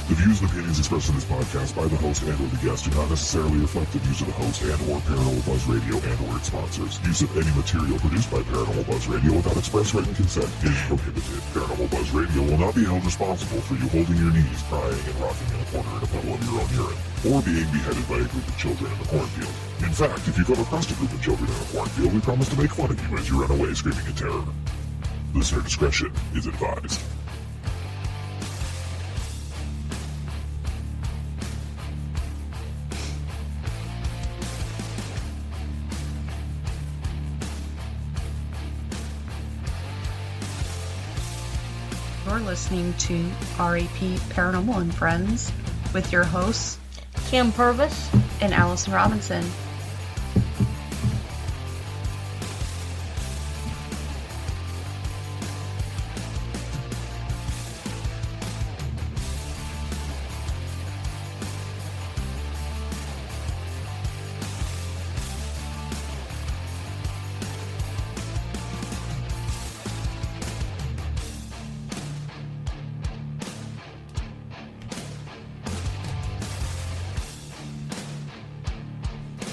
The views and opinions expressed in this podcast by the host and or the guest do not necessarily reflect the views of the host and or Paranormal Buzz Radio and or its sponsors. Use of any material produced by Paranormal Buzz Radio without express written consent is prohibited. Paranormal Buzz Radio will not be held responsible for you holding your knees, crying, and rocking in a corner in a puddle of your own urine, or being beheaded by a group of children in the cornfield. In fact, if you come across a group of children in a cornfield, we promise to make fun of you as you run away screaming in terror. Listener discretion is advised. You're listening to RAP Paranormal and Friends with your hosts, Kim Purvis and Allison Robinson.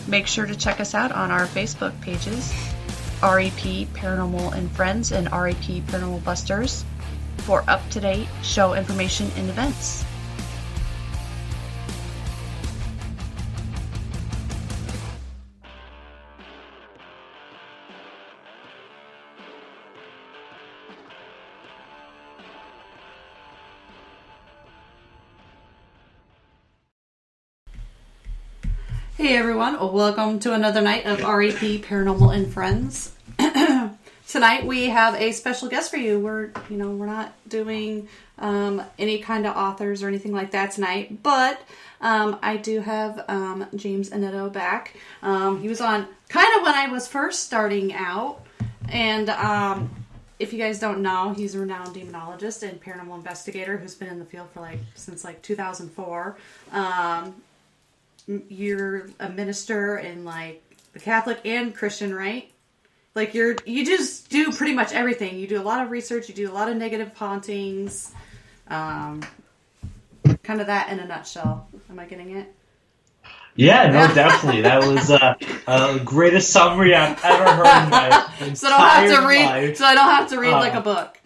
Make sure to check us out on our Facebook pages, RAP Paranormal and Friends and RAP Paranormal Busters, for up-to-date show information and events. Hey everyone, welcome to another night of RAP Paranormal and Friends. Tonight we have a special guest for you. We're not doing any kind of authors or anything like that tonight, but I do have James Annitto back. He was on kind of when I was first starting out, and if you guys don't know, he's a renowned demonologist and paranormal investigator who's been in the field for since 2004. You're a minister in the Catholic and Christian, right? You just do pretty much everything. You do a lot of research. You do a lot of negative hauntings. Kind of that in a nutshell. Am I getting it? Yeah, no, definitely. That was the greatest summary I've ever heard in my entire life. So I don't have to read like a book,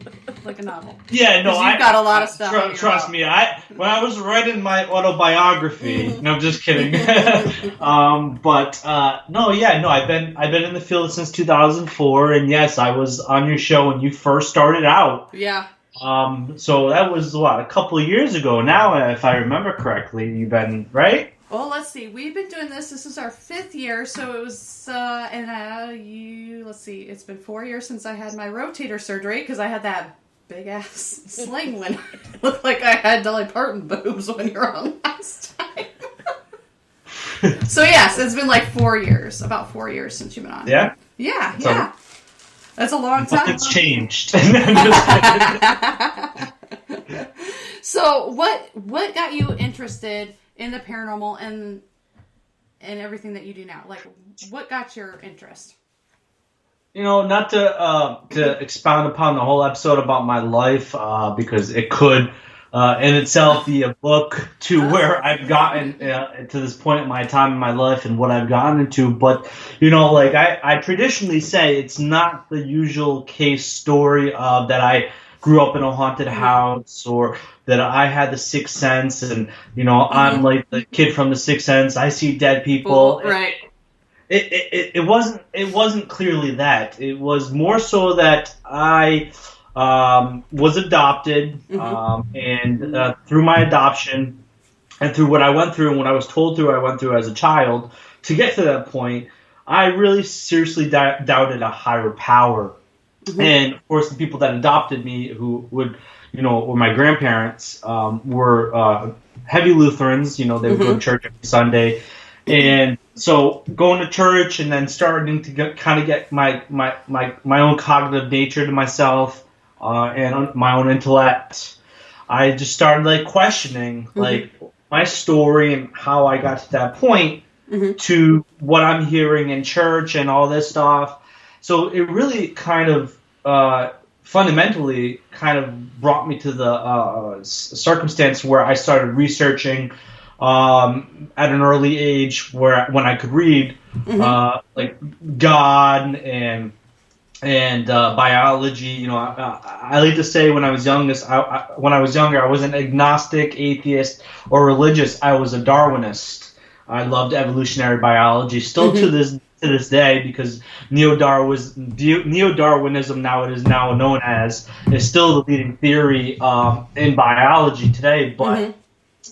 like a novel. Yeah, no, you've got a lot of stuff. Trust me, when I was writing my autobiography, no, I'm just kidding. I've been in the field since 2004, and yes, I was on your show when you first started out. Yeah. So that was a couple of years ago now, if I remember correctly. You've been right. Well, let's see. We've been doing this. This is our 5th year, so it was, let's see. It's been 4 years since I had my rotator surgery, because I had that big-ass sling when it looked like I had Dolly Parton boobs when you were on last time. So, yes, it's been 4 years, about 4 years since you've been on. Yeah? Yeah. That's a long time. It's changed. So, what got you interested in the paranormal and everything that you do now? What got your interest? Not to expound upon the whole episode about my life, because it could in itself be a book to where I've gotten to this point in my time in my life and what I've gotten into. But, I traditionally say it's not the usual case story of that I grew up in a haunted house or that I had the sixth sense and, I'm like the kid from the Sixth Sense. I see dead people. Right. It wasn't clearly that. It was more so that I was adopted, and through my adoption and through what I went through and what I was told I went through as a child, to get to that point, I really seriously doubted a higher power. Mm-hmm. And of course, the people that adopted me, who would, were my grandparents, were heavy Lutherans. They would go to church every Sunday, and so going to church and then starting to get my own cognitive nature to myself and my own intellect. I just started questioning my story and how I got to that point to what I'm hearing in church and all this stuff. So it really kind of fundamentally kind of brought me to the circumstance where I started researching at an early age, when I could read, like God and biology. You know, I like to say when I was younger, I wasn't agnostic, atheist, or religious. I was a Darwinist. I loved evolutionary biology, still to this day, because neo-Darwinism, now it is now known as, is still the leading theory in biology today. But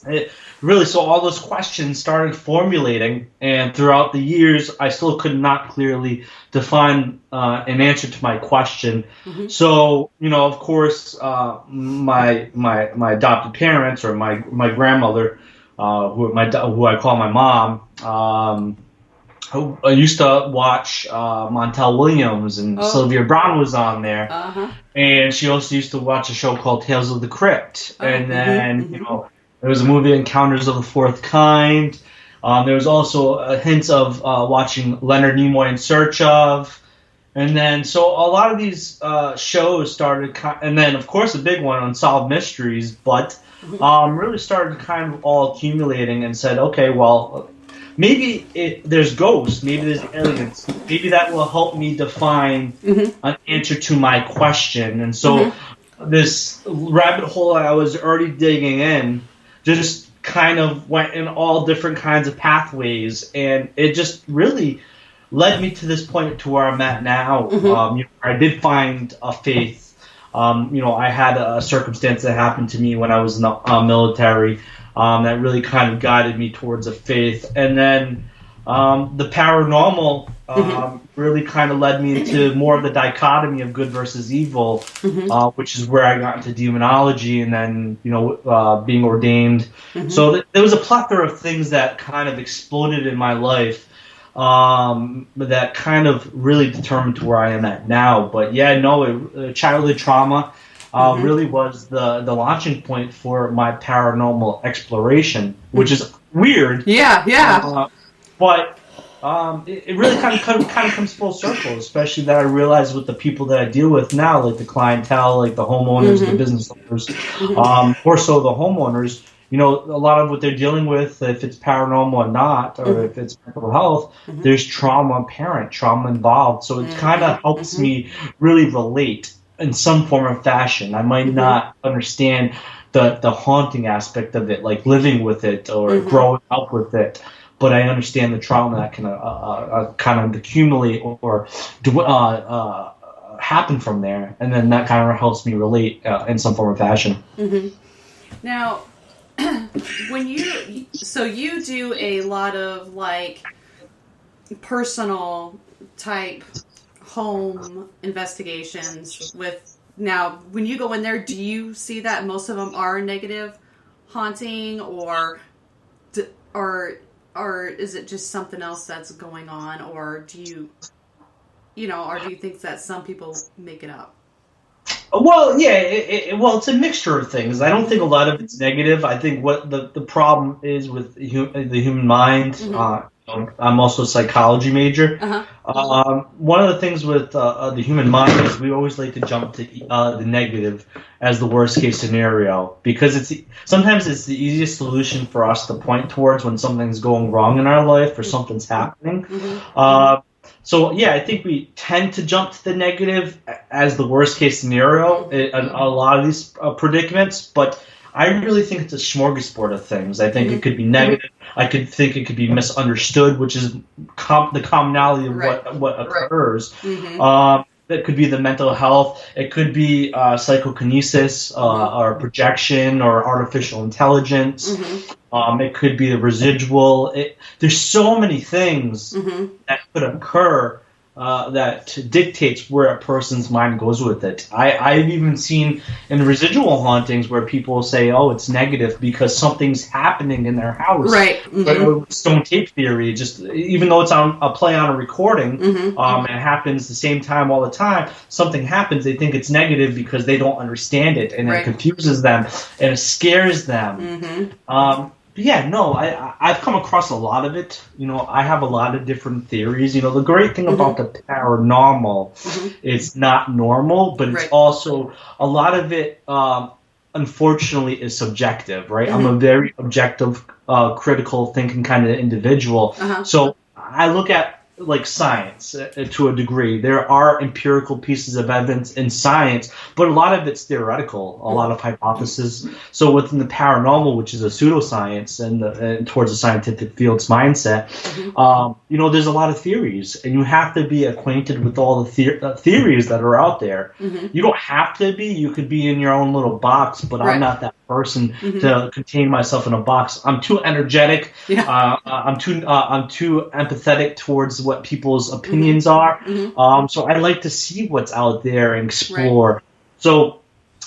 it really, so all those questions started formulating, and throughout the years, I still could not clearly define an answer to my question. So, you know, of course, my adopted parents, or my grandmother, who I call my mom, I used to watch Montel Williams, and Sylvia Browne was on there, and she also used to watch a show called Tales of the Crypt, and then you know, there was a movie, Encounters of the Fourth Kind. There was also a hint of watching Leonard Nimoy in Search Of. And then, so a lot of these shows started, and then, of course, a big one, Unsolved Mysteries, but really started kind of all accumulating, and said, okay, well, maybe there's ghosts, maybe there's aliens, maybe that will help me define an answer to my question. And so this rabbit hole I was already digging in just kind of went in all different kinds of pathways, and it just really led me to this point to where I'm at now. You know, I did find a faith. You know, I had a circumstance that happened to me when I was in the military that really kind of guided me towards a faith. And then the paranormal really kind of led me into more of the dichotomy of good versus evil, which is where I got into demonology, and then, you know, being ordained. So there was a plethora of things that kind of exploded in my life that kind of really determined to where I am at now. But yeah, no, childhood trauma really was the launching point for my paranormal exploration, which is weird. But it really kind of comes full circle, especially that I realize with the people that I deal with now, like the clientele, like the homeowners, the business owners, more so the homeowners. You know, a lot of what they're dealing with, if it's paranormal or not, or if it's mental health, there's trauma involved. So it kind of helps me really relate in some form or fashion. I might not understand the haunting aspect of it, like living with it or growing up with it, but I understand the trauma that can kind of accumulate or happen from there, and then that kind of helps me relate in some form or fashion. Now, when you do a lot of like personal type home investigations with, now when you go in there, do you see that most of them are negative haunting, or is it just something else that's going on, or do you think that some people make it up? Well, yeah, it's a mixture of things. I don't think a lot of it's negative. I think what the problem is with the human mind. I'm also a psychology major. One of the things with the human mind is we always like to jump to the negative as the worst case scenario, because sometimes it's the easiest solution for us to point towards when something's going wrong in our life or something's happening. So, yeah, I think we tend to jump to the negative as the worst-case scenario in a lot of these predicaments, but I really think it's a smorgasbord of things. I think it could be negative. I could think it could be misunderstood, which is the commonality of what occurs. It could be the mental health. It could be psychokinesis or projection or artificial intelligence. It could be the residual. There's so many things that could occur that dictates where a person's mind goes with it. I've even seen in residual hauntings where people say, oh, it's negative because something's happening in their house. But stone tape theory, just even though it's on a play on a recording, and it happens the same time all the time, something happens, they think it's negative because they don't understand it, and it confuses them, and it scares them. Yeah, no, I've come across a lot of it. I have a lot of different theories. The great thing about the paranormal, it's not normal, but it's also a lot of it. Unfortunately, is subjective, right? I'm a very objective, critical thinking kind of individual. So I look at like science to a degree. There are empirical pieces of evidence in science, but a lot of it's theoretical, a lot of hypotheses. So within the paranormal, which is a pseudoscience and towards the scientific field's mindset, there's a lot of theories, and you have to be acquainted with all the theories that are out there. You don't have to be. You could be in your own little box, but I'm not that person to contain myself in a box. I'm too energetic. I'm too empathetic towards what people's opinions are. So I like to see what's out there and explore. So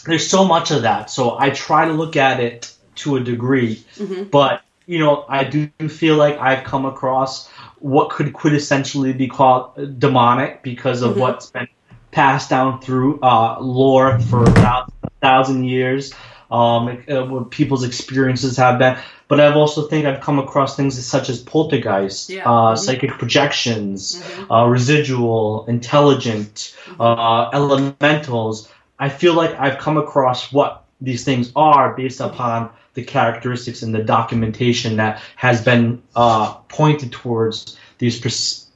there's so much of that. So I try to look at it to a degree, but I do feel like I've come across what could quintessentially be called demonic because of what's been passed down through lore for about 1,000 years. What people's experiences have been. But I've also think I've come across things such as poltergeist, psychic projections, residual, intelligent, elementals. I feel like I've come across what these things are based upon the characteristics and the documentation that has been pointed towards these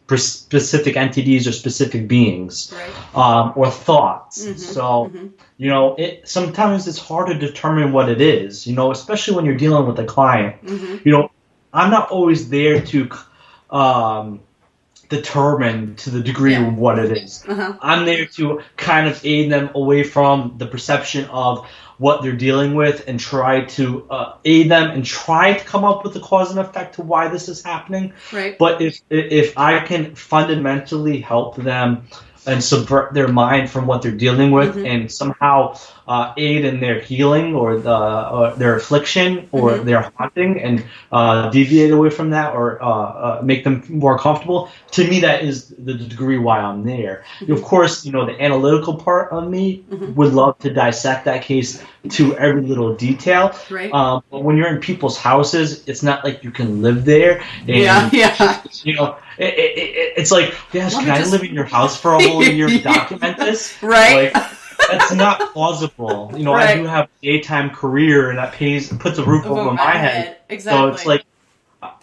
specific entities or specific beings or thoughts. So sometimes it's hard to determine what it is, especially when you're dealing with a client. I'm not always there to determine to the degree of what it is. I'm there to kind of aid them away from the perception of what they're dealing with and try to aid them and try to come up with the cause and effect to why this is happening. But if I can fundamentally help them and subvert their mind from what they're dealing with and somehow aid in their healing or their affliction or their haunting and deviate away from that or make them more comfortable, to me that is the degree why I'm there. Of course, the analytical part of me would love to dissect that case to every little detail. But when you're in people's houses, it's not like you can live there. And, it's like, yes, can I live in your house for a whole year and document this? Like, that's not plausible. I do have a daytime career and that puts a roof over my head. So it's like,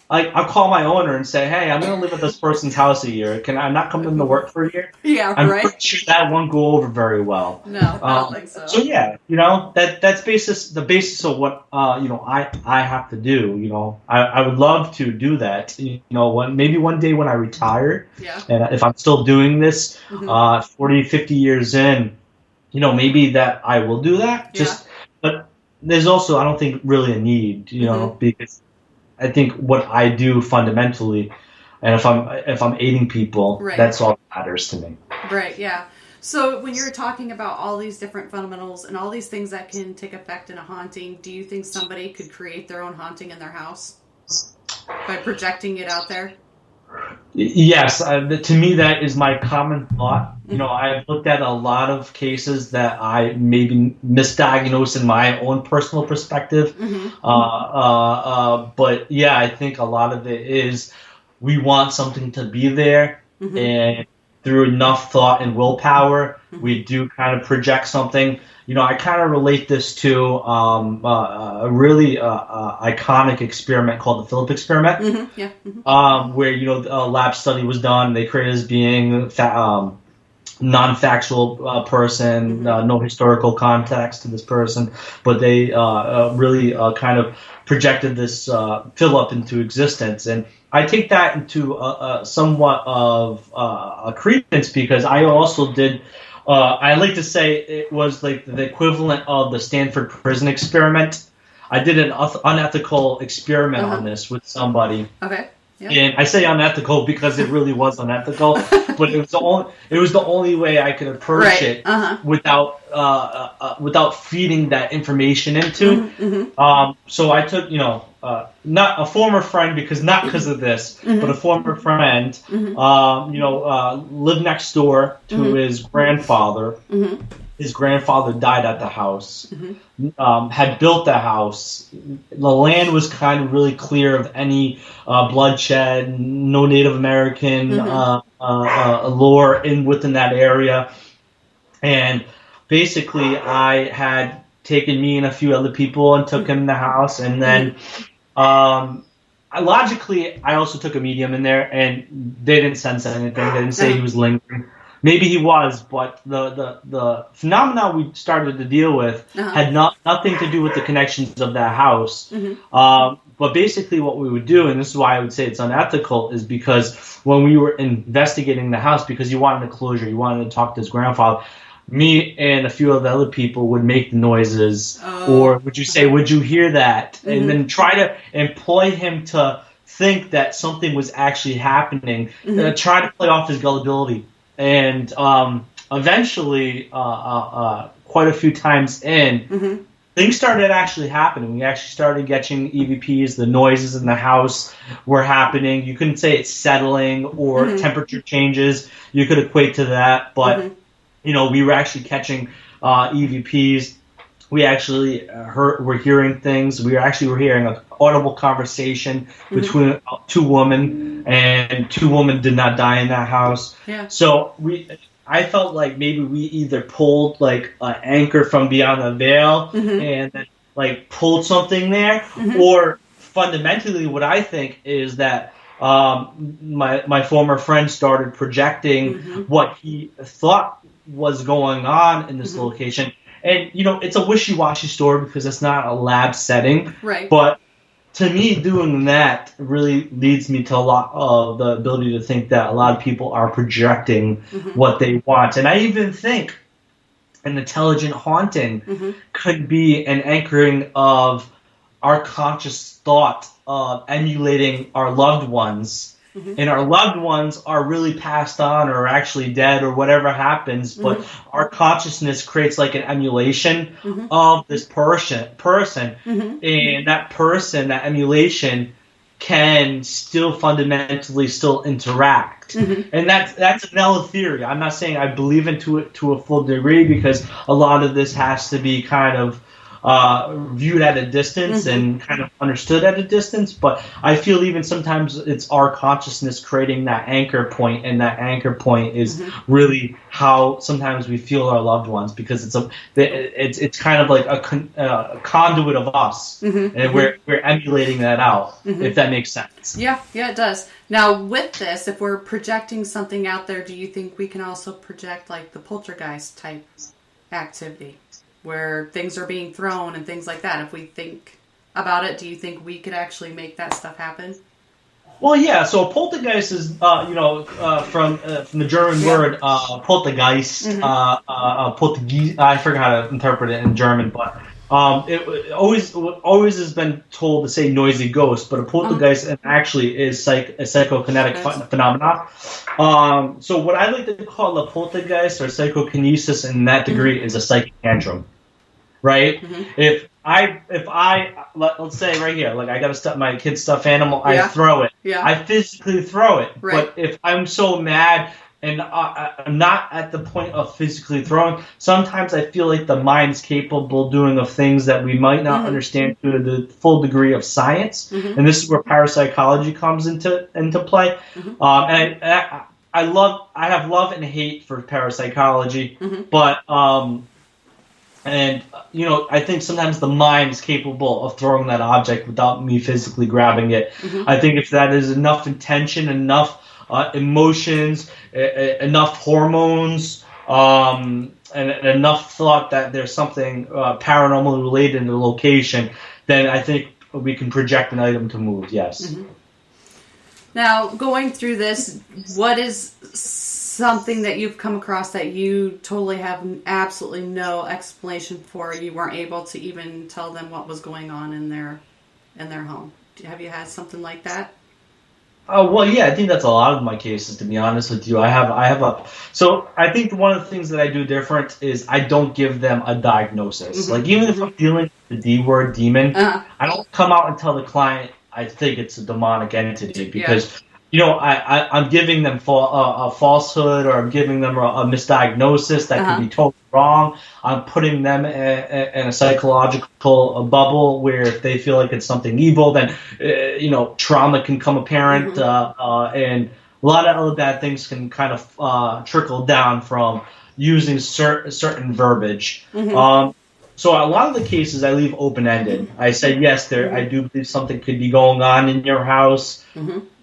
I'll call my owner and say, hey, I'm going to live at this person's house a year. Can I not come into work for a year? I'm pretty sure that won't go over very well. No, I don't think so. So yeah, that's the basis of what I have to do. I would love to do that. Maybe one day when I retire, and if I'm still doing this, 40, 50 years in, maybe that I will do that. But there's also, I don't think, really a need, because I think what I do fundamentally, and if I'm aiding people, that's all that matters to me. So when you're talking about all these different fundamentals and all these things that can take effect in a haunting, do you think somebody could create their own haunting in their house by projecting it out there? Yes, to me that is my common thought. I've looked at a lot of cases that I maybe misdiagnosed in my own personal perspective. But yeah, I think a lot of it is we want something to be there, and through enough thought and willpower, we do kind of project something. I kind of relate this to a really iconic experiment called the Philip experiment, where a lab study was done. They created this being, non-factual person, no historical context to this person, but they really kind of projected this Philip into existence. And I take that into somewhat of a credence because I also did. I like to say it was like the equivalent of the Stanford prison experiment. I did an unethical experiment on this with somebody. Okay. Yeah. And I say unethical because it really was unethical, but it was the only way I could approach it without feeding that information into. So I took, not a former friend because of this, but a former friend, lived next door to his grandfather, his grandfather died at the house, had built the house. The land was kind of really clear of any bloodshed, no Native American lore within that area. And basically, I had taken me and a few other people and took him in the house. And then logically, I also took a medium in there, and they didn't sense anything. They didn't say he was lingering. Maybe he was, but the phenomena we started to deal with had nothing to do with the connections of that house. But basically what we would do, and this is why I would say it's unethical, is because when we were investigating the house, because you wanted a closure, you wanted to talk to his grandfather, me and a few of the other people would make the noises, or would you say, would you hear that? And then try to employ him to think that something was actually happening, try to play off his gullibility. And eventually, quite a few times in, things started actually happening. We actually started getting EVPs. The noises in the house were happening. You couldn't say it's settling or temperature changes. You could equate to that. But, we were actually catching EVPs. We actually were hearing things. We were hearing an audible conversation between two women, and two women did not die in that house. Yeah. So I felt like maybe we either pulled like an anchor from beyond the veil and then like pulled something there, or fundamentally what I think is that my former friend started projecting what he thought was going on in this location. And, it's a wishy-washy story because it's not a lab setting. Right. But to me, doing that really leads me to a lot of the ability to think that a lot of people are projecting what they want. And I even think an intelligent haunting could be an anchoring of our conscious thought of emulating our loved ones. And our loved ones are really passed on or actually dead or whatever happens, but our consciousness creates like an emulation of this person, and that person, that emulation, can still fundamentally still interact. And that's another theory. I'm not saying I believe into it to a full degree, because a lot of this has to be kind of viewed at a distance and kind of understood at a distance, but I feel even sometimes it's our consciousness creating that anchor point, and that anchor point is really how sometimes we feel our loved ones, because it's kind of like a conduit of us, and we're emulating that out, if that makes sense. Yeah, it does. Now, with this, if we're projecting something out there, do you think we can also project like the poltergeist type activity, where things are being thrown and things like that? If we think about it, do you think we could actually make that stuff happen? Well, yeah. So poltergeist is, from the German word poltergeist. Portuguese. I forgot how to interpret it in German, but it always has been told to say noisy ghost, but a poltergeist actually is a psychokinetic phenomenon. So what I like to call a poltergeist or psychokinesis in that degree is a psychic tantrum, right? If I let's say right here, like I got my kid's stuffed animal, I throw it. I physically throw it. Right. But if I'm so mad and I'm not at the point of physically throwing, sometimes I feel like the mind's capable of doing things that we might not understand to the full degree of science. And this is where parapsychology comes into play. And I have love and hate for parapsychology, but I think sometimes the mind is capable of throwing that object without me physically grabbing it. I think if that is enough intention, enough emotions, enough hormones, and enough thought that there's something paranormally related in the location, then I think we can project an item to move, yes. Now, going through this, what is something that you've come across that you totally have absolutely no explanation for? You weren't able to even tell them what was going on in their home. Have you had something like that? Well, yeah, I think that's a lot of my cases, to be honest with you. So I think one of the things that I do different is I don't give them a diagnosis. Like, even if I'm dealing with the D word, demon, I don't come out and tell the client I think it's a demonic entity, because I'm giving them a falsehood, or I'm giving them a misdiagnosis that could be totally wrong. I'm putting them in a psychological bubble where if they feel like it's something evil, then trauma can come apparent, and a lot of other bad things can kind of trickle down from using certain verbiage. So a lot of the cases I leave open-ended. I say, yes, I do believe something could be going on in your house.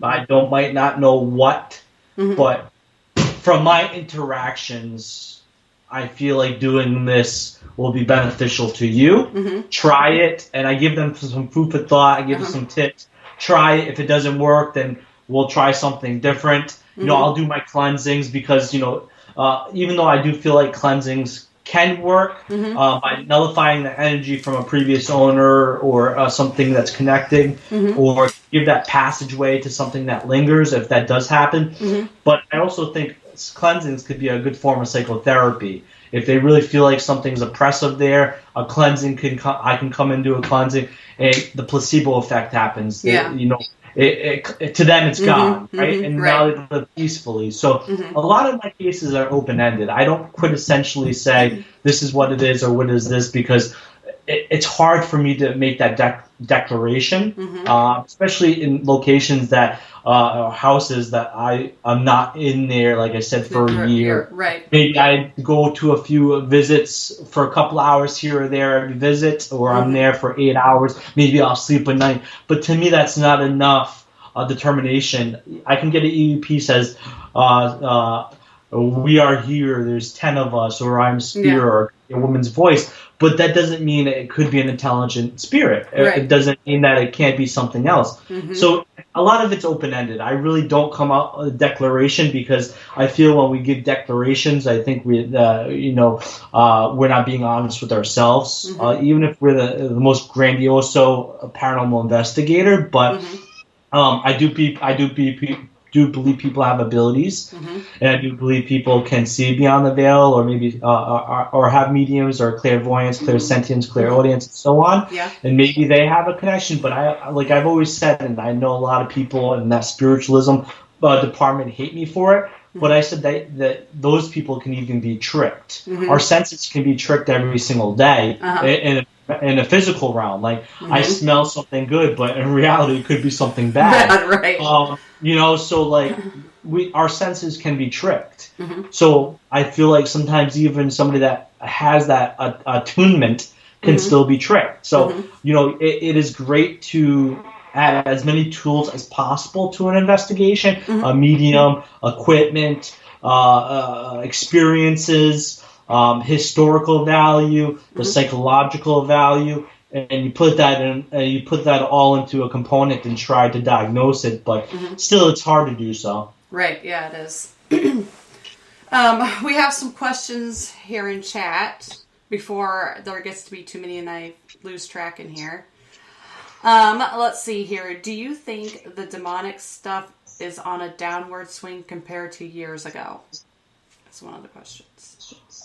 I might not know what, but from my interactions, I feel like doing this will be beneficial to you. Try it, and I give them some food for thought. I give them some tips. Try it. If it doesn't work, then we'll try something different. I'll do my cleansings because, even though I do feel like cleansings can work by nullifying the energy from a previous owner or something that's connecting, or give that passageway to something that lingers if that does happen. But I also think cleansings could be a good form of psychotherapy. If they really feel like something's oppressive there, a cleansing I can come and do a cleansing, and the placebo effect happens. Yeah. To them it's gone, right? And now they live peacefully. So a lot of my cases are open-ended. I don't quintessentially say this is what it is or what is this, because it's hard for me to make that declaration, especially in locations that houses that I'm not in there, like I said, for a year. Right. Maybe I go to a few visits for a couple hours here or there every visit, or I'm there for 8 hours. Maybe I'll sleep a night. But to me, that's not enough determination. I can get an EVP says, we are here, there's 10 of us, or I'm spirit, or a woman's voice. But that doesn't mean it could be an intelligent spirit. It doesn't mean that it can't be something else. So a lot of it's open-ended. I really don't come out with a declaration, because I feel when we give declarations, I think we're not being honest with ourselves, even if we're the most grandioso paranormal investigator. But I do believe people have abilities, and I do believe people can see beyond the veil, or maybe or have mediums, or clairvoyance, clairsentience, clairaudience, and so on. Yeah. And maybe they have a connection. But I've always said, and I know a lot of people in that spiritualism department hate me for it. But I said that those people can even be tricked. Our senses can be tricked every single day in a physical realm. Like I smell something good, but in reality, it could be something bad. Right. So like our senses can be tricked. So I feel like sometimes even somebody that has that attunement can still be tricked. So it is great to add as many tools as possible to an investigation: a medium, equipment, experiences, historical value, the psychological value. And you put that in, you put that all into a component and try to diagnose it, but still, it's hard to do so. Right? Yeah, it is. We have some questions here in chat before there gets to be too many and I lose track in here. Let's see here. Do you think the demonic stuff is on a downward swing compared to years ago? That's one of the questions.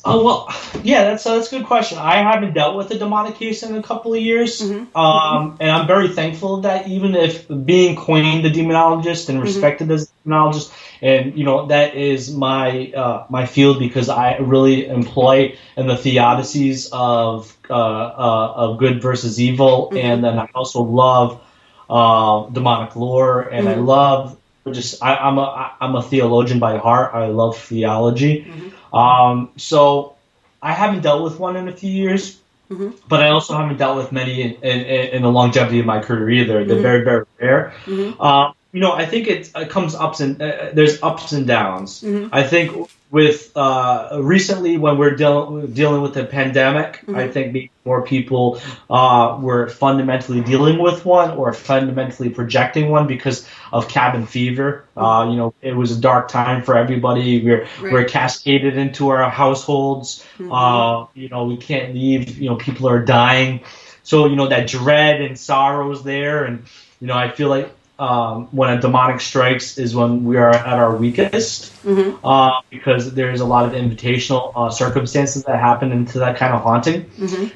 Oh, well, yeah, that's a good question. I haven't dealt with a demonic case in a couple of years, and I'm very thankful of that, even if being coined a demonologist and respected as a demonologist, and, that is my my field, because I really employ in the theodicies of good versus evil, and then I also love demonic lore, and I love I'm a theologian by heart. I love theology. So I haven't dealt with one in a few years, but I also haven't dealt with many in the longevity of my career either. They're very, very rare. I think it comes ups and there's ups and downs. I think with recently when we're dealing with the pandemic, I think maybe more people were fundamentally dealing with one or fundamentally projecting one because of cabin fever. It was a dark time for everybody. We're cascaded into our households. We can't leave. People are dying. So, that dread and sorrow is there. And, I feel like when a demonic strikes is when we are at our weakest, because there's a lot of invitational circumstances that happen into that kind of haunting.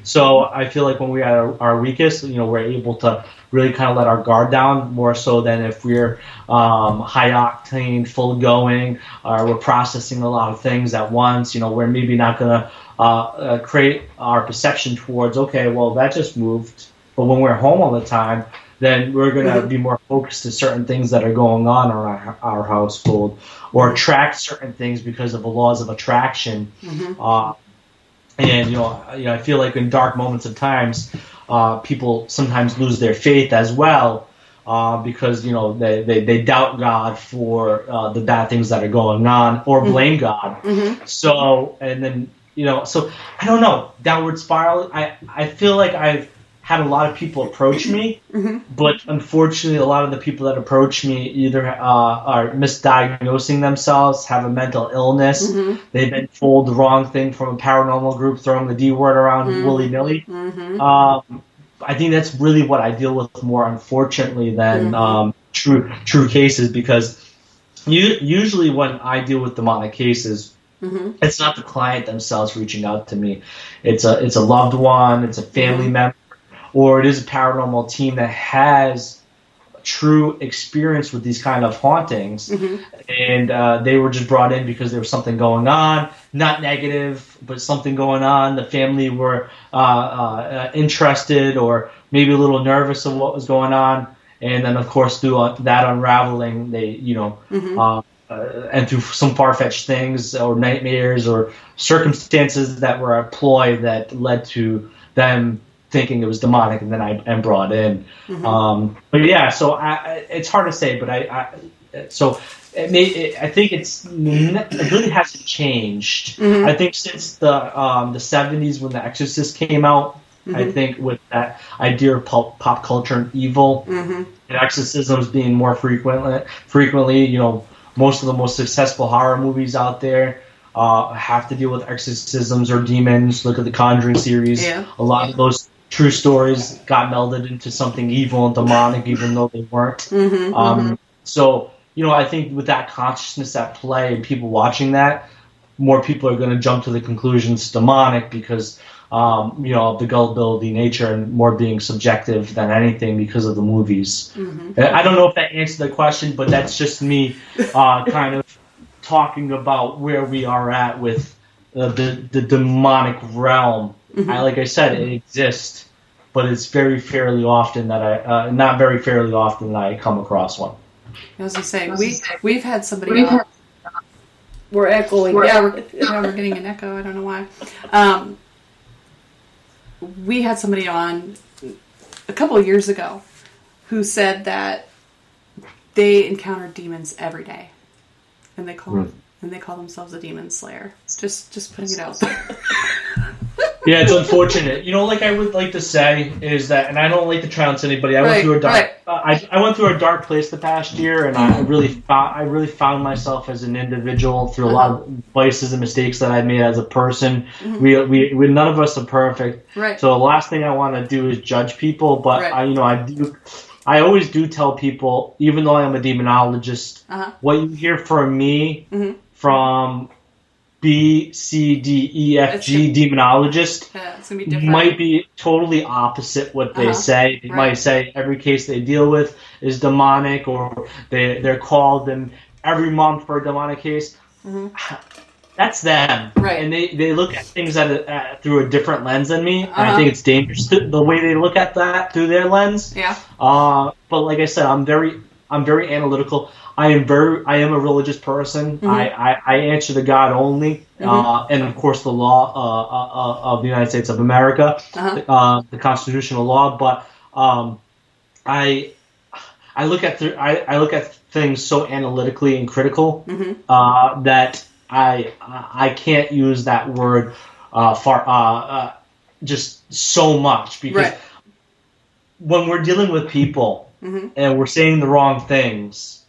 So I feel like when we're at our weakest, we're able to really kind of let our guard down more so than if we're high octane, full going, or we're processing a lot of things at once. We're maybe not going to create our perception towards, okay, well, that just moved. But when we're home all the time, then we're going to be more focused to certain things that are going on in our household, or attract certain things because of the laws of attraction. And I feel like in dark moments of times, people sometimes lose their faith as well, because they doubt God for the bad things that are going on, or blame God. So and then so I don't know, downward spiral. I feel like I've had a lot of people approach me, but unfortunately, a lot of the people that approach me either are misdiagnosing themselves, have a mental illness, they've been told the wrong thing from a paranormal group, throwing the D word around willy-nilly. I think that's really what I deal with more, unfortunately, than true cases, because usually when I deal with demonic cases, it's not the client themselves reaching out to me. It's a loved one, it's a family member, or it is a paranormal team that has true experience with these kind of hauntings, and they were just brought in because there was something going on, not negative, but something going on. The family were interested, or maybe a little nervous of what was going on, and then of course through that unraveling, they and through some far-fetched things or nightmares or circumstances that were at ploy that led to them thinking it was demonic, and then I am brought in. But yeah, so it's hard to say, but I think it really hasn't changed. I think since the 70s when The Exorcist came out, I think with that idea of pop culture and evil, and exorcisms being more frequently, most of the most successful horror movies out there have to deal with exorcisms or demons. Look at the Conjuring series. A lot of those true stories got melded into something evil and demonic, even though they weren't. So, I think with that consciousness at play and people watching that, more people are going to jump to the conclusion it's demonic because, of the gullibility nature and more being subjective than anything because of the movies. I don't know if that answered the question, but that's just me kind of talking about where we are at with the demonic realm. Like I said, it exists, but it's fairly often that not very fairly often that I come across one. I was going to say, we've had somebody on. We're echoing. We're getting an echo. I don't know why. We had somebody on a couple of years ago who said that they encounter demons every day, and they call themselves a demon slayer. Just putting it out there. Yeah, it's unfortunate. Like I would like to say is that, and I don't like to trounce anybody. I went through a dark. I went through a dark place the past year, and I really found myself as an individual through a lot of vices and mistakes that I made as a person. We none of us are perfect. So the last thing I want to do is judge people, but I always do tell people, even though I am a demonologist, what you hear from me from B, C, D, E, F, G demonologist might be totally opposite what they say. They might say every case they deal with is demonic, or they're called in every month for a demonic case. That's them. And they look at things through a different lens than me. And I think it's dangerous the way they look at that through their lens. But like I said, I'm very analytical. I am a religious person. I answer to God only, and of course the law of the United States of America, the constitutional law. But I look at things so analytically and critical that I can't use that word just so much, because when we're dealing with people and we're saying the wrong things,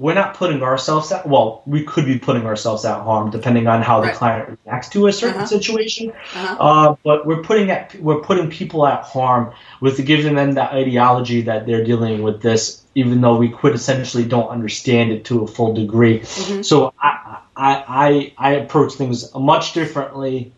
we're not putting ourselves at, well, we could be putting ourselves at harm depending on how the client reacts to a certain situation. But we're putting people at harm with giving them the ideology that they're dealing with this, even though we quintessentially don't understand it to a full degree. So I approach things much differently,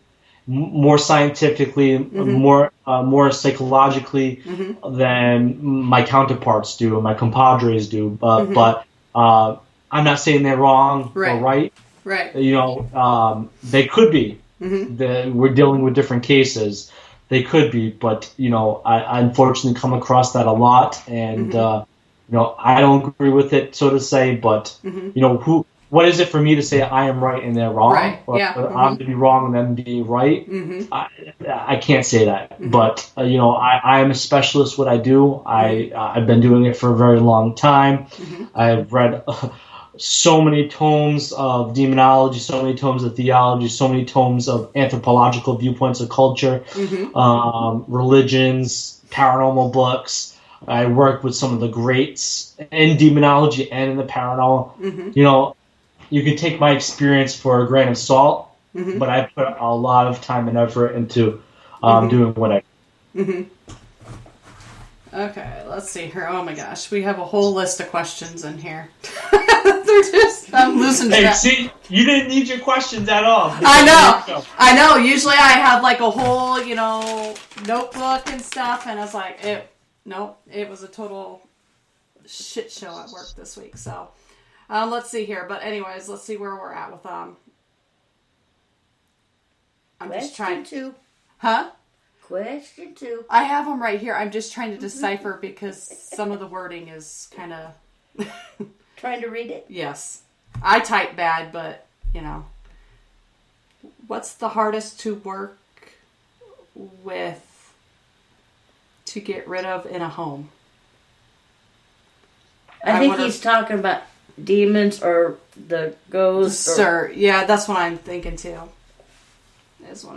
more scientifically, more psychologically than my counterparts do, my compadres do. But I'm not saying they're wrong or right. Right. You know, they could be. We're dealing with different cases. They could be, but you know, I unfortunately come across that a lot, and you know, I don't agree with it, so to say. But you know, what is it for me to say I am right and they're wrong, or I'm to be wrong and them be right? I can't say that. But you know, I am a specialist. What I do, I've been doing it for a very long time. I've read so many tomes of demonology, so many tomes of theology, so many tomes of anthropological viewpoints of culture, religions, paranormal books. I worked with some of the greats in demonology and in the paranormal. You know, you can take my experience for a grain of salt, but I put a lot of time and effort into doing what I do. Okay, let's see here. Oh my gosh, we have a whole list of questions in here. They're just, I'm losing track. Hey, see, you didn't need your questions at all. I know. Usually I have like a whole, you know, notebook and stuff, and I was like, it was a total shit show at work this week. So, let's see here. But anyways, let's see where we're at with I'm just trying to. Huh? Question 2. I have them right here. I'm just trying to decipher because some of the wording is kind of... Trying to read it? Yes. I type bad, but, you know. What's the hardest to work with to get rid of in a home? I think he's talking about demons or the ghosts. Sir, yeah, that's what I'm thinking too.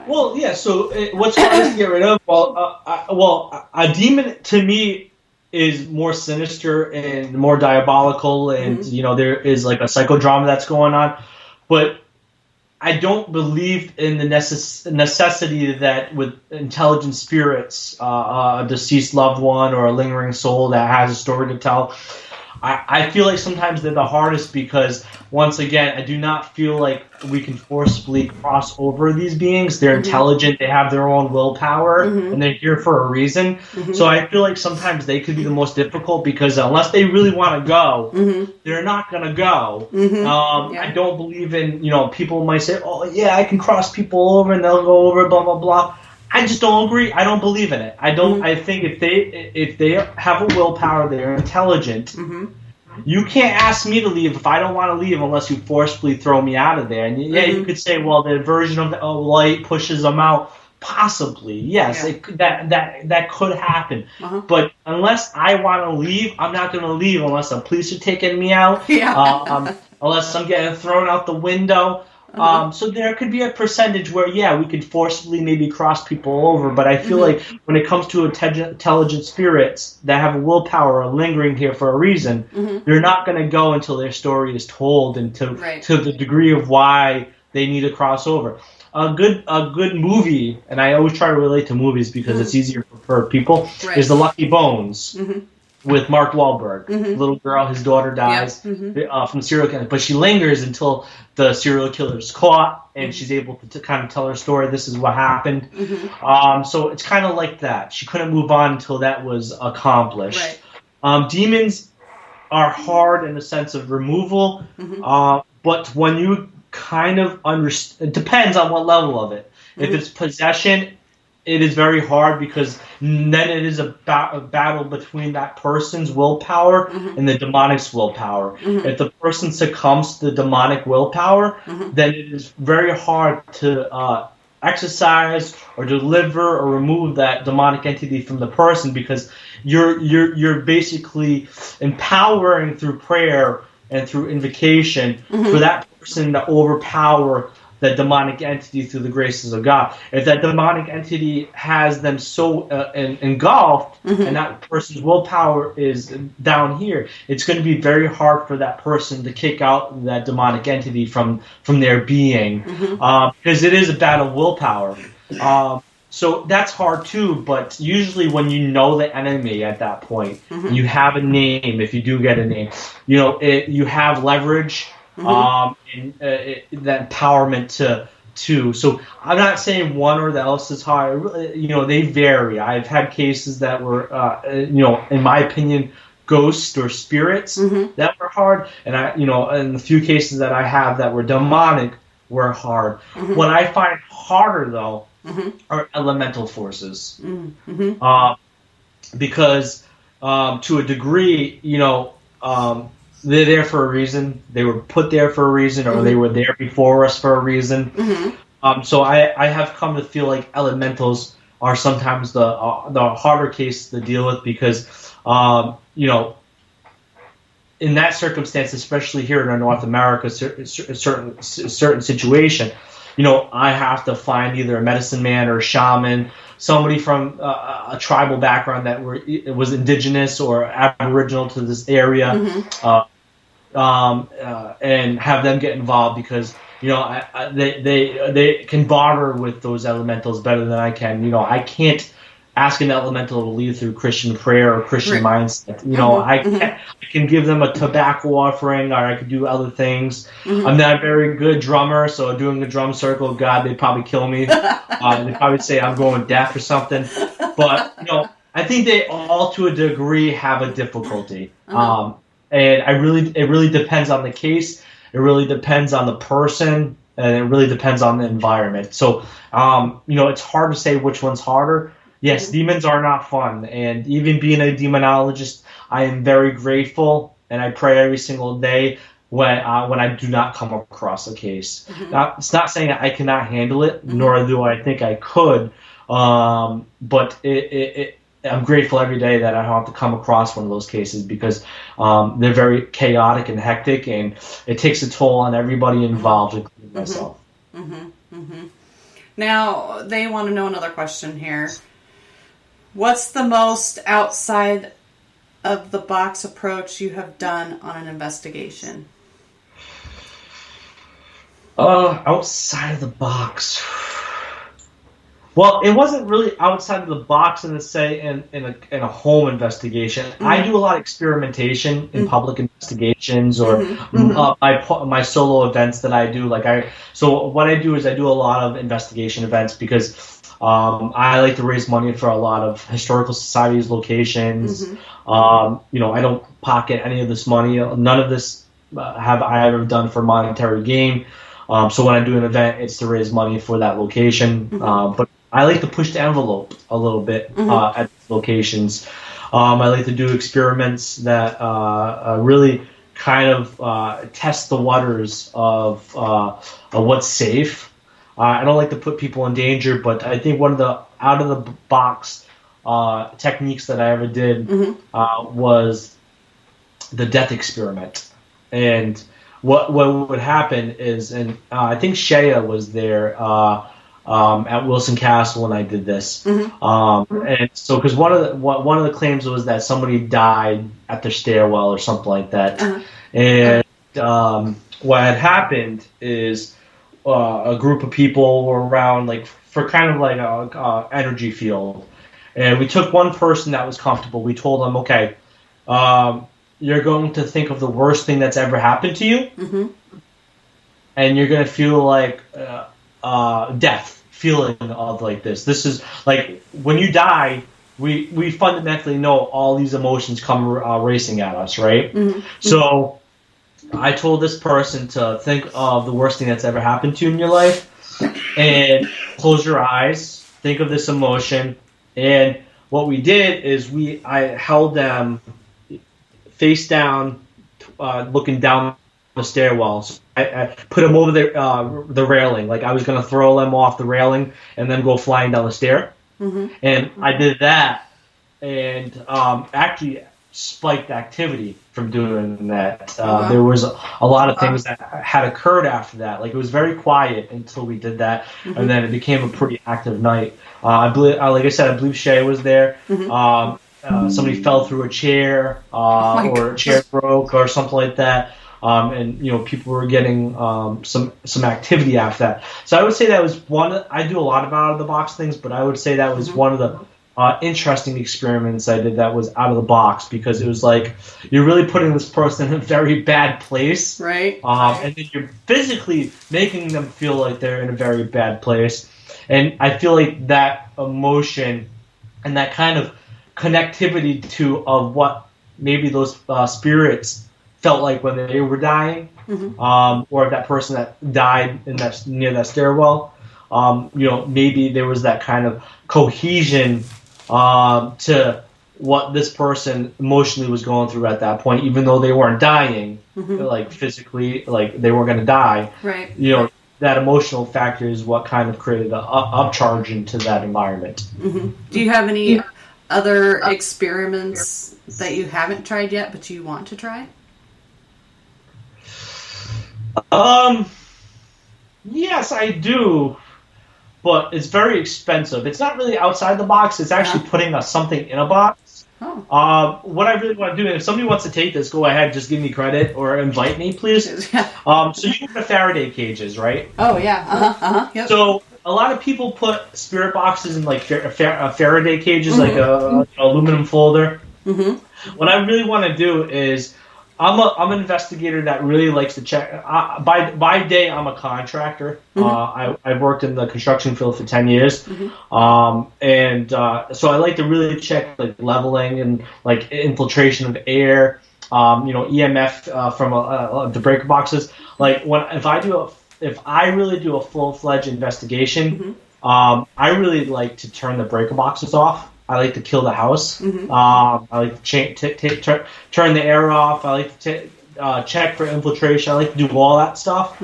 Well, yeah. So, what's hard to get rid of? Well, a demon to me is more sinister and more diabolical, and you know, there is like a psychodrama that's going on. But I don't believe in the necessity that with intelligent spirits, a deceased loved one or a lingering soul that has a story to tell. I feel like sometimes they're the hardest because, once again, I do not feel like we can forcibly cross over these beings. They're intelligent, they have their own willpower, and they're here for a reason. So I feel like sometimes they could be the most difficult because unless they really want to go, they're not going to go. I don't believe in, you know, people might say, oh, yeah, I can cross people over and they'll go over, blah, blah, blah. I just don't agree. I don't believe in it. I don't. I think if they have a willpower, they're intelligent. You can't ask me to leave if I don't want to leave unless you forcefully throw me out of there. And yeah, you could say, well, the version of the light pushes them out. Possibly, yes, that could happen. But unless I want to leave, I'm not going to leave unless the police are taking me out. Unless I'm getting thrown out the window. So there could be a percentage where, we could forcibly maybe cross people over, but I feel like when it comes to intelligent spirits that have a willpower or lingering here for a reason, they're not going to go until their story is told and to the degree of why they need to cross over. A good movie, and I always try to relate to movies because it's easier for people, is The Lucky Bones. With Mark Wahlberg. Little girl, his daughter dies from serial killer, but she lingers until the serial killer is caught and she's able to kind of tell her story. This is what happened. So it's kind of like that. She couldn't move on until that was accomplished. Demons are hard in the sense of removal, but when you kind of understand, it depends on what level of it. If it's possession, it is very hard because then it is a battle between that person's willpower and the demonic's willpower. If the person succumbs to the demonic willpower, then it is very hard to exercise or deliver or remove that demonic entity from the person because you're basically empowering through prayer and through invocation for that person to overpower that demonic entity through the graces of God. If that demonic entity has them so engulfed, and that person's willpower is down here, it's going to be very hard for that person to kick out that demonic entity from their being, because it is a battle of willpower. So that's hard too, but usually when you know the enemy at that point, you have a name. If you do get a name, you have leverage, and that empowerment to. So I'm not saying one or the else is hard. They vary. I've had cases that were, in my opinion, ghosts or spirits that were hard, and in the few cases that I have that were demonic were hard. What I find harder though are elemental forces, because to a degree, they're there for a reason. They were put there for a reason, or they were there before us for a reason. So I have come to feel like elementals are sometimes the harder case to deal with, because in that circumstance, especially here in North America, certain situation, I have to find either a medicine man or a shaman, somebody from a tribal background that was indigenous or aboriginal to this area, and have them get involved, because they can barter with those elementals better than I can. I can't ask an elemental to lead through Christian prayer or Christian mindset. I can give them a tobacco offering, or I could do other things. I'm not a very good drummer, so doing a drum circle, God, they'd probably kill me. They'd probably say I'm going deaf or something. But I think they all, to a degree, have a difficulty. And it really depends on the case. It really depends on the person, and it really depends on the environment. So it's hard to say which one's harder. Yes, demons are not fun, and even being a demonologist, I am very grateful, and I pray every single day when I do not come across a case. Now, it's not saying I cannot handle it, nor do I think I could, but I'm grateful every day that I don't have to come across one of those cases, because they're very chaotic and hectic, and it takes a toll on everybody involved, including myself. Now, they want to know another question here. What's the most outside of the box approach you have done on an investigation? Outside of the box. Well, it wasn't really outside of the box in a home investigation. I do a lot of experimentation in public investigations, or my solo events that I do. So what I do is I do a lot of investigation events, because I like to raise money for a lot of historical societies, locations. I don't pocket any of this money. None of this have I ever done for monetary gain. So when I do an event, it's to raise money for that location. But I like to push the envelope a little bit at locations. I like to do experiments that really kind of test the waters of what's safe. I don't like to put people in danger, but I think one of the out-of-the-box techniques that I ever did was the death experiment. And what would happen is, and I think Shea was there at Wilson Castle when I did this. And so, because one of the claims was that somebody died at their stairwell or something like that. And what had happened is, a group of people were around, for kind of like a energy field, and we took one person that was comfortable. We told them, okay, you're going to think of the worst thing that's ever happened to you, and you're going to feel like death, feeling of like this. This is like when you die. We fundamentally know all these emotions come racing at us, right? So I told this person to think of the worst thing that's ever happened to you in your life, and close your eyes, think of this emotion. And what we did is I held them face down, looking down the stairwells. I put them over the railing, like I was going to throw them off the railing and then go flying down the stair. And I did that, and actually spiked activity from doing that. There was a lot of things that had occurred after that. Like, it was very quiet until we did that, and then it became a pretty active night. I believe, like I said, I believe Shay was there. Somebody fell through a chair, or a chair broke, or something like that. And people were getting some activity after that. So I would say that was one. I do a lot of out of the box things, but I would say that was one of the interesting experiments I did that was out of the box, because it was like you're really putting this person in a very bad place, right? And then you're physically making them feel like they're in a very bad place. And I feel like that emotion and that kind of connectivity to what maybe those spirits felt like when they were dying, or that person that died near that stairwell. Maybe there was that kind of cohesion to what this person emotionally was going through at that point, even though they weren't dying, like physically, like they weren't going to die. Right. That emotional factor is what kind of created an upcharge into that environment. Do you have any other experiments that you haven't tried yet, but you want to try? Yes, I do, but it's very expensive. It's not really outside the box. It's actually putting something in a box. Oh. What I really want to do, if somebody wants to take this, go ahead, just give me credit or invite me, please. So you know the Faraday cages, right? Oh, yeah. Yep. So a lot of people put spirit boxes in like Faraday cages, like a aluminum folder. What I really want to do is, I'm an investigator that really likes to check. By day, I'm a contractor. I've worked in the construction field for 10 years, and so I like to really check like leveling and like infiltration of air, EMF from the breaker boxes. Like if I really do a full-fledged investigation, I really like to turn the breaker boxes off. I like to kill the house. I like to turn the air off. I like to check for infiltration. I like to do all that stuff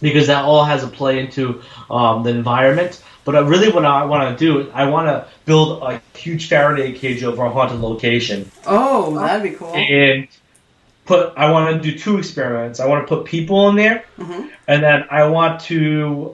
because that all has a play into the environment. But what I want to do is I want to build a huge Faraday cage over a haunted location. Oh, that'd be cool. And I want to do two experiments. I want to put people in there, and then I want to.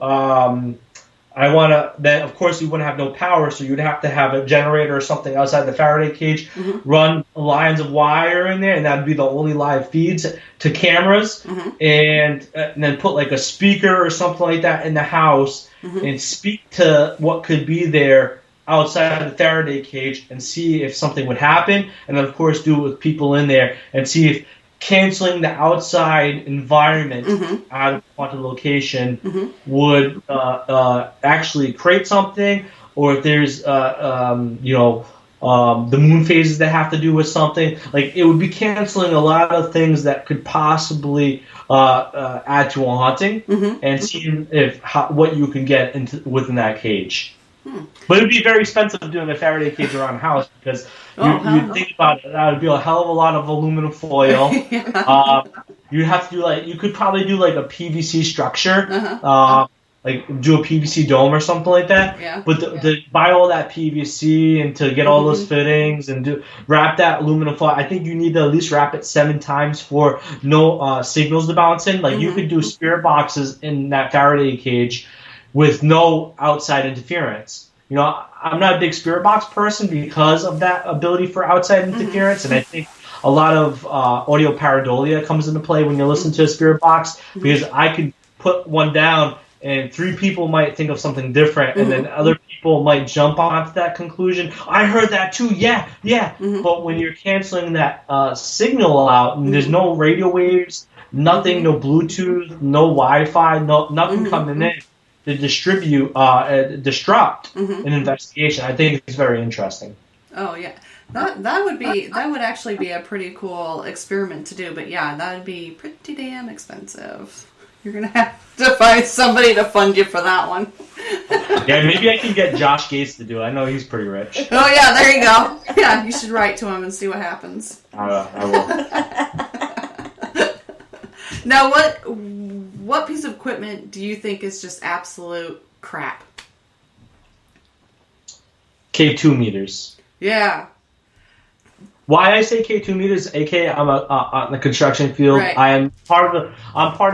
Then of course you wouldn't have no power, so you'd have to have a generator or something outside the Faraday cage, run lines of wire in there, and that'd be the only live feeds to cameras, and then put like a speaker or something like that in the house, and speak to what could be there outside of the Faraday cage and see if something would happen, and then of course do it with people in there and see if canceling the outside environment out of a haunted location would actually create something, or if there's the moon phases that have to do with something. Like, it would be canceling a lot of things that could possibly add to a haunting, and seeing what you can get within that cage. But it would be very expensive doing a Faraday cage around a house, because you think about it, that would be a hell of a lot of aluminum foil. You have to do you could probably do like a PVC structure, like do a PVC dome or something like that. Yeah. But to buy all that PVC and to get all those fittings and wrap that aluminum foil, I think you need to at least wrap it 7 times for no signals to bounce in. Like, you could do spirit boxes in that Faraday cage with no outside interference. I'm not a big spirit box person because of that ability for outside interference, and I think a lot of audio pareidolia comes into play when you listen to a spirit box, because I could put one down and 3 people might think of something different, and then other people might jump onto that conclusion. I heard that too, yeah. But when you're canceling that signal out, and there's no radio waves, nothing, no Bluetooth, no Wi-Fi, nothing coming in to disrupt an investigation, I think it's very interesting. Oh yeah, that would actually be a pretty cool experiment to do. But yeah, that would be pretty damn expensive. You're gonna have to find somebody to fund you for that one. Yeah, maybe I can get Josh Gates to do it. I know he's pretty rich. Oh yeah, there you go. Yeah, you should write to him and see what happens. I will. Now, what piece of equipment do you think is just absolute crap? K2 meters. Yeah. Why I say K2 meters, aka I'm on the construction field. Right. I'm part of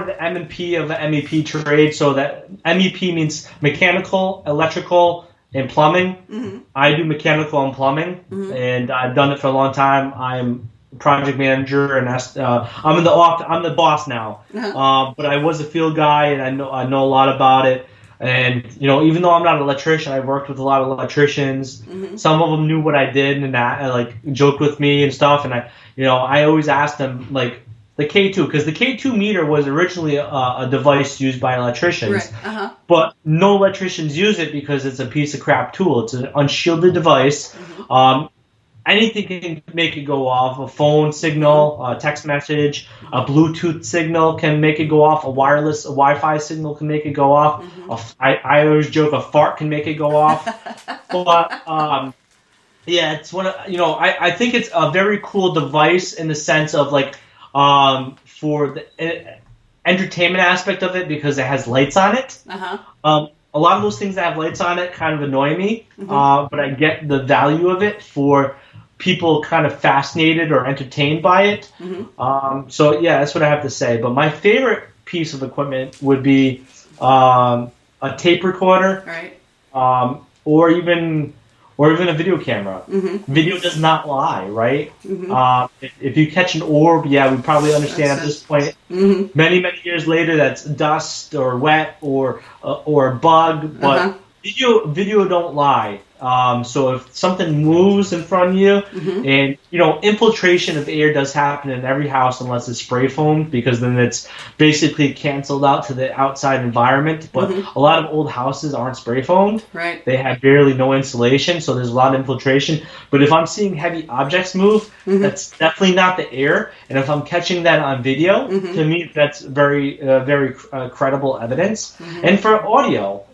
the M&P of the MEP trade. So that MEP means mechanical, electrical, and plumbing. Mm-hmm. I do mechanical and plumbing, and I've done it for a long time. I'm project manager, and I'm in the I'm the boss now. But I was a field guy, and I know a lot about it. And even though I'm not an electrician, I've worked with a lot of electricians. Some of them knew what I did and like joked with me and stuff. And I always asked them like the K2, because the K2 meter was originally a device used by electricians, Right. but no electricians use it because it's a piece of crap tool. It's an unshielded device. Anything can make it go off. A phone signal, a text message, a Bluetooth signal can make it go off. A Wi-Fi signal can make it go off. I always joke, a fart can make it go off. But yeah, it's one of, I think it's a very cool device in the sense of like for the entertainment aspect of it, because it has lights on it. A lot of those things that have lights on it kind of annoy me, but I get the value of it for people kind of fascinated or entertained by it. So yeah, that's what I have to say. But my favorite piece of equipment would be a tape recorder, Right. or even a video camera. Video does not lie, right? If you catch an orb, yeah, we probably understand at this point, many years later, that's dust or wet or a bug. But video don't lie. So if something moves in front of you, and infiltration of air does happen in every house unless it's spray foamed, because then it's basically canceled out to the outside environment. But a lot of old houses aren't spray foamed. Right. They have barely no insulation, so there's a lot of infiltration. But if I'm seeing heavy objects move, that's definitely not the air. And if I'm catching that on video, to me, that's very credible evidence. And for audio,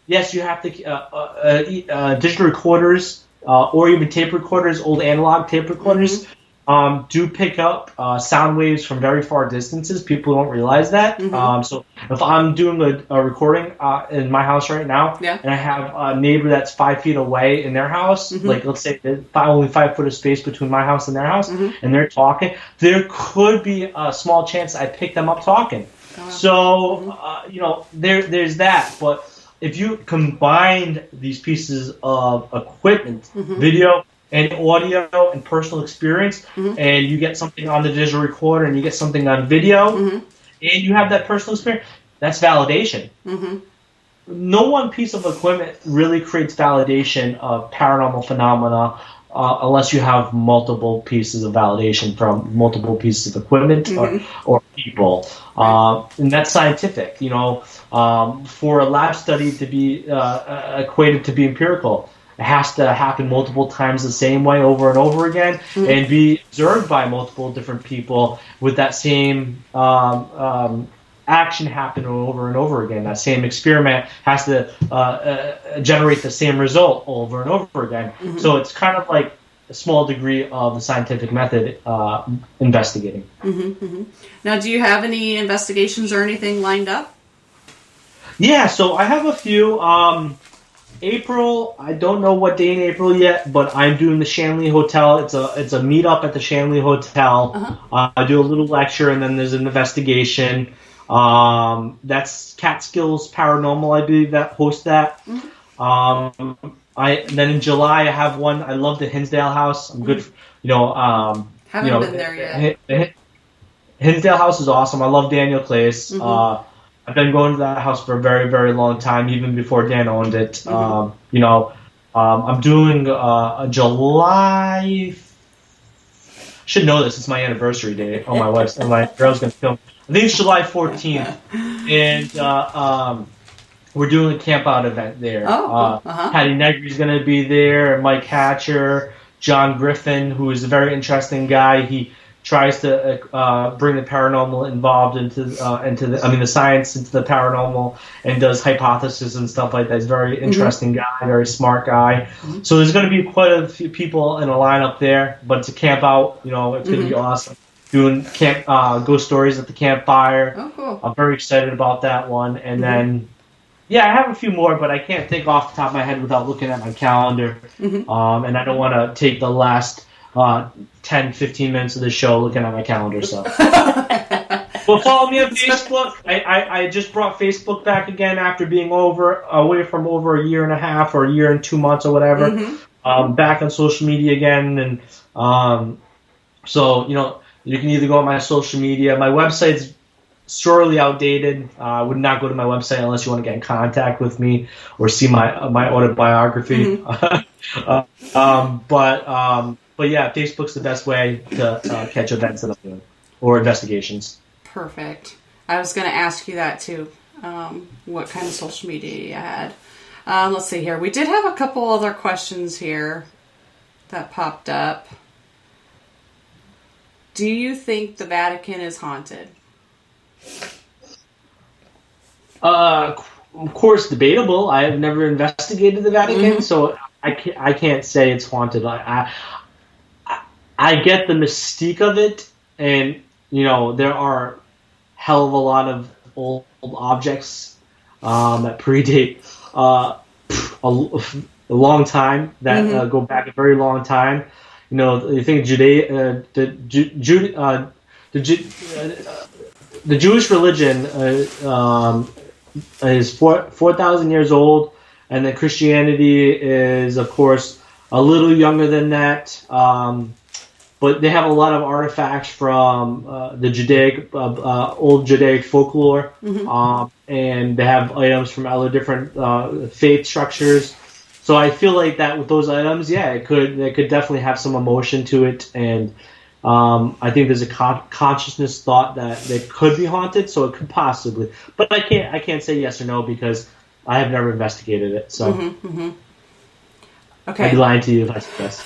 yes, you have to digital recorders or even tape recorders, old analog tape recorders, do pick up sound waves from very far distances. People don't realize that. So if I'm doing a recording in my house right now, and I have a neighbor that's 5 feet away in their house, like let's say there's only 5 foot of space between my house and their house, and they're talking, there could be a small chance I pick them up talking. So there's that. But if you combine these pieces of equipment, video and audio and personal experience, and you get something on the digital recorder and you get something on video, and you have that personal experience, that's validation. No one piece of equipment really creates validation of paranormal phenomena unless you have multiple pieces of validation from multiple pieces of equipment or people. And that's scientific. For a lab study to be equated to be empirical, it has to happen multiple times the same way over and over again, and be observed by multiple different people with that same action happening over and over again. That same experiment has to generate the same result over and over again. So it's kind of like a small degree of the scientific method investigating. Now, do you have any investigations or anything lined up? Yeah, so I have a few. April, I don't know what day in April yet, but I'm doing the Shanley Hotel. It's a meetup at the Shanley Hotel. I do a little lecture, and then there's an investigation. That's Catskills Paranormal, I believe, that hosts that. Then in July I have one. I love the Hinsdale House. I'm good. Haven't been there yet. Hinsdale House is awesome. I love Daniel Clace. I've been going to that house for a very, very long time, even before Dan owned it. I'm doing a July. Should know this. It's my anniversary day. Oh, my girl's gonna film. I think it's July 14th, and we're doing a camp out event there. Patty Negri's going to be there, and Mike Hatcher, John Griffin, who is a very interesting guy. He tries to bring the paranormal involved into the science into the paranormal, and does hypotheses and stuff like that. He's a very interesting guy, very smart guy. So there's going to be quite a few people in a lineup there, but it's a camp out. It's going to be awesome. Doing camp ghost stories at the campfire. Oh, cool. I'm very excited about that one. And then, I have a few more, but I can't think off the top of my head without looking at my calendar. And I don't want to take the last 10, 15 minutes of the show looking at my calendar. So, well, follow me on Facebook. I just brought Facebook back again after being away from over a year and a half or a year and 2 months or whatever. Back on social media again, and so you can either go on my social media. My website's sorely outdated. I would not go to my website unless you want to get in contact with me or see my autobiography. But yeah, Facebook's the best way to catch events that I'm doing or investigations. Perfect. I was going to ask you that too. What kind of social media you had? Let's see here. We did have a couple other questions here that popped up. Do you think the Vatican is haunted? Of course, debatable. I have never investigated the Vatican, so I can't say it's haunted. I get the mystique of it, and there are hell of a lot of old objects that predate a long time, that go back a very long time. You think the Jewish religion is 4,000 years old, and then Christianity is, of course, a little younger than that. But they have a lot of artifacts from the old Judaic folklore, and they have items from other different faith structures. So I feel like that with those items, they could definitely have some emotion to it, and I think there's a consciousness thought that they could be haunted, so it could possibly. But I can't say yes or no because I have never investigated it. So Okay. I'd be lying to you if I said yes.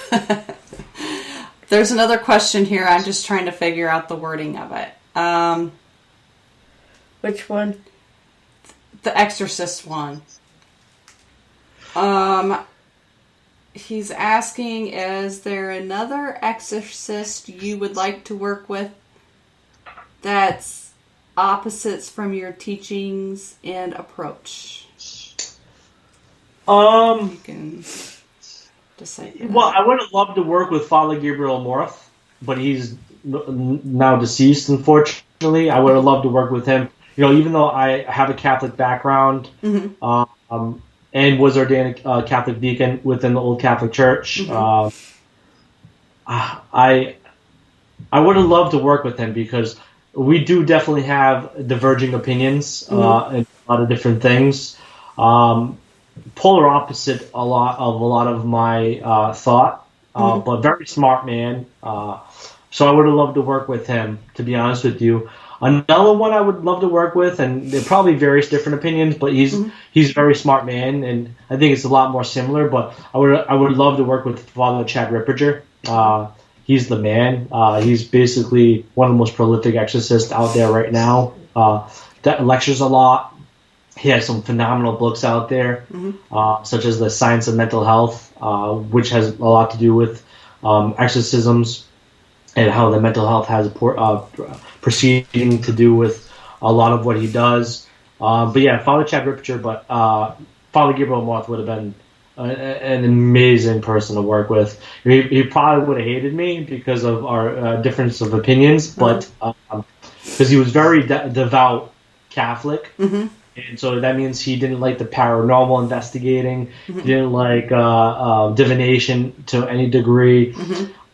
There's another question here. I'm just trying to figure out the wording of it. Which one? The Exorcist one. He's asking, is there another exorcist you would like to work with that's opposites from your teachings and approach? You can decipher that. Well, I would have loved to work with Father Gabriel Morth, but he's now deceased, unfortunately. I would have loved to work with him. Even though I have a Catholic background, and was ordained a Catholic deacon within the Old Catholic Church. I would have loved to work with him because we do definitely have diverging opinions in a lot of different things. Polar opposite a lot of my thought, but very smart man. So I would have loved to work with him, to be honest with you. Another one I would love to work with, and they're probably various different opinions, but he's a very smart man, and I think it's a lot more similar. But I would love to work with Father Chad Ripperger. He's the man. He's basically one of the most prolific exorcists out there right now. That lectures a lot. He has some phenomenal books out there, such as The Science of Mental Health, which has a lot to do with exorcisms and how the mental health has proceeding to do with a lot of what he does. But yeah, Father Chad Ripperger, but Father Gabriel Morth would have been an amazing person to work with. He probably would have hated me because of our difference of opinions, but because he was very devout Catholic. And so that means he didn't like the paranormal investigating. He didn't like divination to any degree.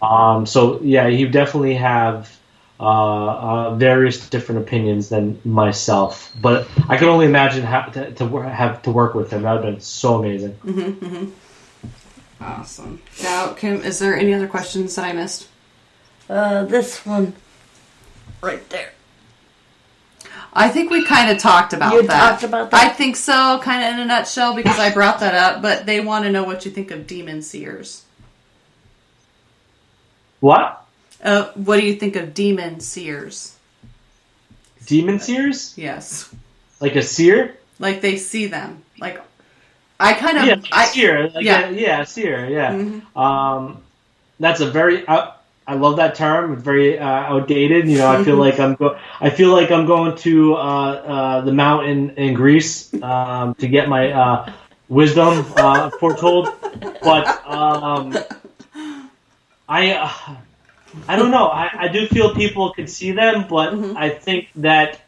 So yeah, he definitely have various different opinions than myself. But I can only imagine have to work with him. That would have been so amazing. Awesome. Now, Kim, is there any other questions that I missed? This one right there. I think we kind of talked about You that. talked about that? I think so, kind of in a nutshell, because I brought that up, but they want to know what you think of demon seers. What? What do you think of demon seers? Demon seers? Yes. Like a seer? Like they see them. Like, I kind of... seer. Like seer, yeah. That's a very... I love that term. It's very outdated. I feel like I'm going to the mountain in Greece to get my wisdom foretold. But I don't know. I do feel people could see them, but I think that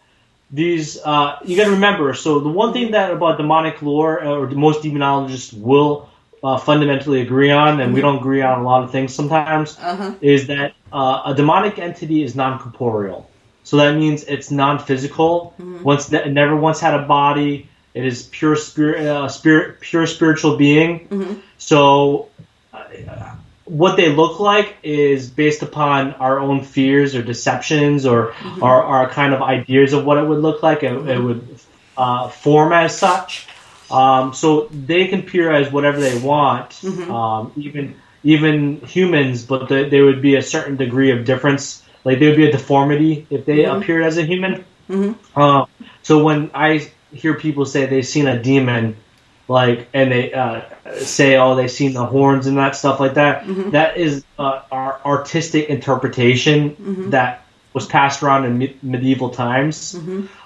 these you got to remember. So the one thing that about demonic lore, or most demonologists will fundamentally agree on, and we don't agree on a lot of things sometimes, is that a demonic entity is non-corporeal. So that means it's non-physical. It never once had a body. It is pure pure spiritual being. So what they look like is based upon our own fears or deceptions or our kind of ideas of what it would look like. It would form as such. So they can appear as whatever they want, even humans, but there would be a certain degree of difference. Like there would be a deformity if they appeared as a human. So when I hear people say they've seen a demon, like, and they say, oh, they've seen the horns and that stuff like that, that is our artistic interpretation that was passed around in medieval times.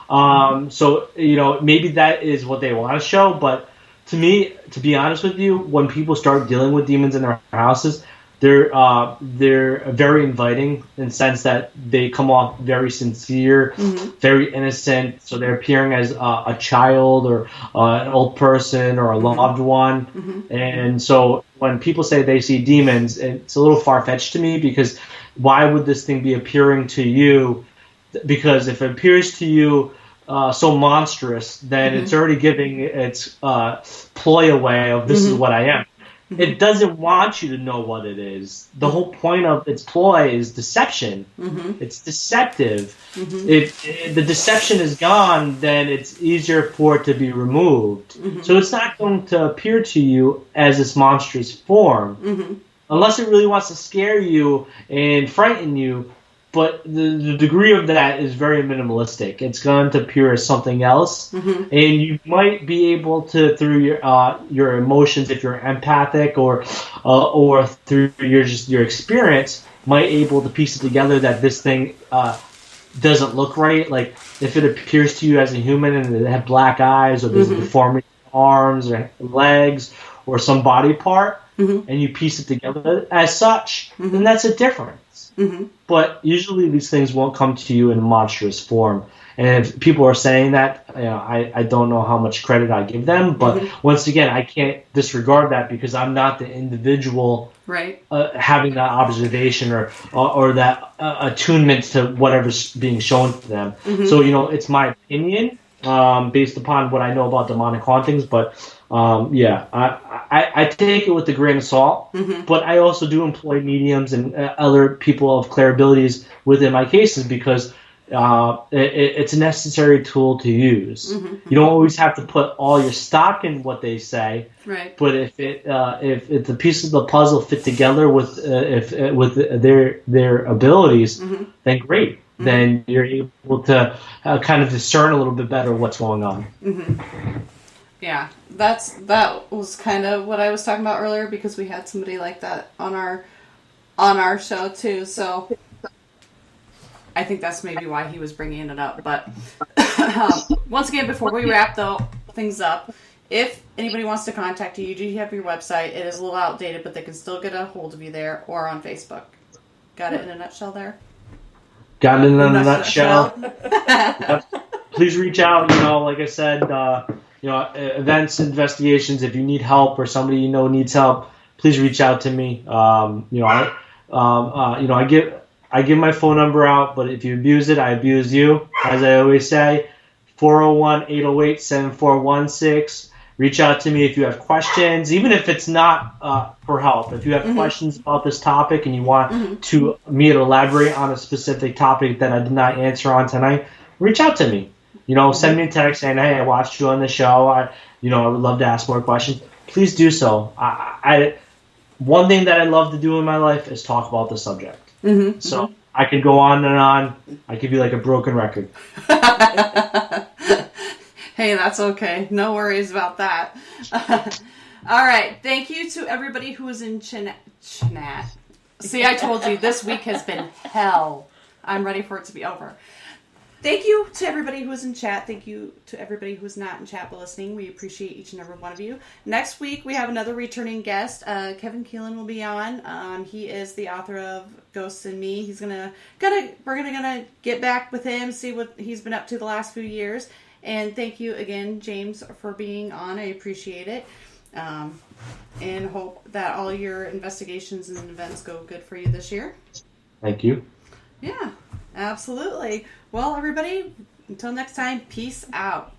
So, maybe that is what they want to show, but to me, to be honest with you, when people start dealing with demons in their houses, they're very inviting in the sense that they come off very sincere, very innocent. So they're appearing as a child or an old person or a loved one. And so when people say they see demons, it's a little far-fetched to me, because why would this thing be appearing to you? Because if it appears to you so monstrous, then it's already giving its ploy away of this is what I am. It doesn't want you to know what it is. The whole point of its ploy is deception. It's deceptive. If the deception is gone, then it's easier for it to be removed. So it's not going to appear to you as this monstrous form, unless it really wants to scare you and frighten you. But the degree of that is very minimalistic. It's going to appear as something else, and you might be able to, through your emotions, if you're empathic, or through your experience, might able to piece it together that this thing doesn't look right. Like if it appears to you as a human and it had black eyes, or there's a deformity in arms or legs or some body part, and you piece it together as such, then that's a difference. But usually these things won't come to you in monstrous form. And if people are saying that, I don't know how much credit I give them. But once again, I can't disregard that, because I'm not the individual having that observation or that attunement to whatever's being shown to them. So, it's my opinion based upon what I know about demonic hauntings. But I take it with a grain of salt, but I also do employ mediums and other people of clear abilities within my cases, because it's a necessary tool to use. You don't always have to put all your stock in what they say, but if the pieces of the puzzle fit together with their abilities, then great. Then you're able to kind of discern a little bit better what's going on. Yeah, that was kind of what I was talking about earlier, because we had somebody like that on our show too. So I think that's maybe why he was bringing it up. But once again, before we wrap things up, if anybody wants to contact you, you do have your website. It is a little outdated, but they can still get a hold of you there or on Facebook. Got it in a nutshell there? Got it in a nutshell. Please reach out. Like I said, events, investigations. If you need help or somebody needs help, please reach out to me. I give my phone number out, but if you abuse it, I abuse you. As I always say, 401-808-7416. Reach out to me if you have questions, even if it's not for help. If you have questions about this topic and you want me to elaborate on a specific topic that I did not answer on tonight, reach out to me. Send me a text saying, "Hey, I watched you on the show. I would love to ask more questions." Please do so. One thing that I love to do in my life is talk about the subject. So I could go on and on. I could be like a broken record. Hey, that's okay. No worries about that. All right. Thank you to everybody who was in Chinat. See, I told you this week has been hell. I'm ready for it to be over. Thank you to everybody who was in chat. Thank you to everybody who's not in chat but listening. We appreciate each and every one of you. Next week we have another returning guest. Kevin Keelan will be on. He is the author of Ghosts and Me. We're gonna get back with him, see what he's been up to the last few years. And thank you again, James, for being on. I appreciate it. And hope that all your investigations and events go good for you this year. Thank you. Yeah, absolutely. Well, everybody, until next time, peace out.